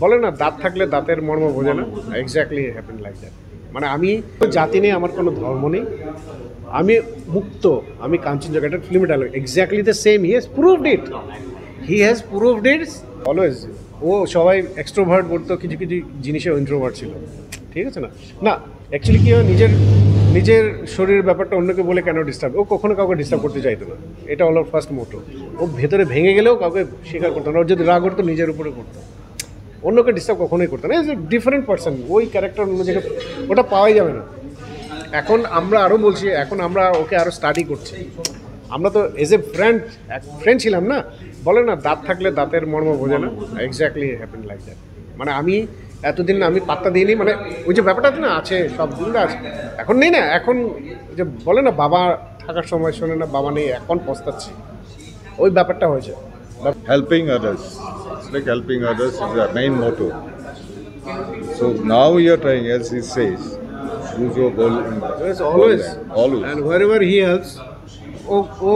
বলে না দাঁত থাকলে দাঁতের মর্ম বোঝে না, এক্স্যাক্টলি হ্যাপেন লাইক দ্যাট। মানে আমি জাতি নেই, আমার কোনো ধর্ম নেই, আমি মুক্ত, আমি কাঞ্চনজঙ্ঘা, একটা film dialogue, exactly the same. He has proved it, he has proved it always. ও সবাই এক্সট্রোভার্ট বলতো, কিছু কিছু জিনিসে ইন্ট্রোভার্ট ছিল, ঠিক আছে না। না অ্যাকচুয়ালি কী হয়, নিজের নিজের শরীরের ব্যাপারটা অন্যকে বলে কেন ডিস্টার্ব, ও কখনো কাউকে ডিস্টার্ব করতে চাইতো না, এটা হলো ফার্স্ট মোটো। ও ভেতরে ভেঙে গেলেও কাউকে স্বীকার করতো না, ওর যদি রাগ করতো নিজের উপরে করতো, অন্যকে ডিস্টার্ব কখনোই করতো না। এজ এ ডিফারেন্ট পার্সন, ওই ক্যারেক্টার অন্য জায়গায় ওটা পাওয়াই যাবে না। এখন আমরা আরও বলছি, এখন আমরা ওকে আরও স্টাডি করছি। আমরা তো এজ এ ফ্রেন্ড ছিলাম না, বলে না দাঁত থাকলে দাঁতের মর্ম বোঝে না, এক্স্যাক্টলি হ্যাপেন লাইক দ্যাট। মানে আমি এতদিন আমি পাত্তা দিইনি, মানে ওই যে ব্যাপারটা না আছে, সব দিন আছে, এখন নেই না। এখন যে বলে না বাবা থাকার সময় শোনে না, বাবা নেই, এখন পস্তাচ্ছি, ওই ব্যাপারটা হয়েছে। Helping others. It's like helping others is the main motto. So now you're trying, as he says, use your goal in Yes, always. Always. And wherever he helps, ও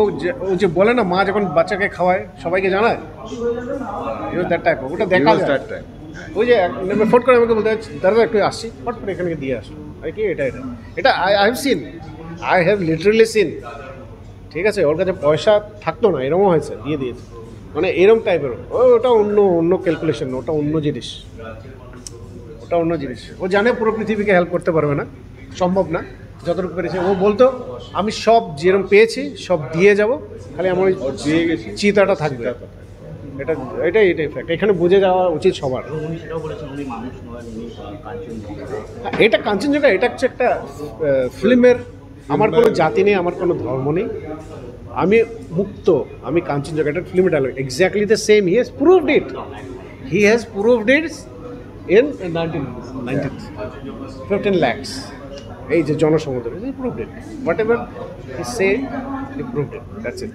যে বলে না মা যখন বাচ্চাকে খাওয়ায় সবাইকে জানায়, দ্যাট টাইপ, ওটা He দেখা was যায়। that time. ওই যে ফোট করে আমাকে বলতে দাদা একটু আসছি, ফট করে এখানে দিয়ে আসো, আর কি এটা এটা এটা I have seen, I have literally seen, ঠিক আছে। ওর কাছে পয়সা থাকতো না, এরকমও হয়েছে, দিয়ে দিয়েছে, মানে এরকম টাইপের। ওটা অন্য ক্যালকুলেশন, ওটা অন্য জিনিস, ওটা অন্য জিনিস। ও জানে পুরো পৃথিবীকে হেল্প করতে পারবে না, সম্ভব না, যতটুকু পেরেছে। ও বলতো আমি সব যেরকম পেয়েছি সব দিয়ে যাব, খালি আমার ওই দিয়ে গেছি। চিতাটা থাকবে। এটাই ফ্যাক্ট, এখানে বুঝে যাওয়া উচিত সবার। হ্যাঁ, এটা কাঞ্চনজঙ্ঘা, এটা হচ্ছে একটা ফিল্মের। আমার কোনো জাতি নেই, আমার কোনো ধর্ম নেই, আমি মুক্ত, আমি কাঞ্চনজঙ্ঘা, একটা film dialogue, exactly the same. He has proved it, he has proved it in 15 lakhs, এই যে জনসমুদ্র, he proved it, whatever he say, he proved it, that's it.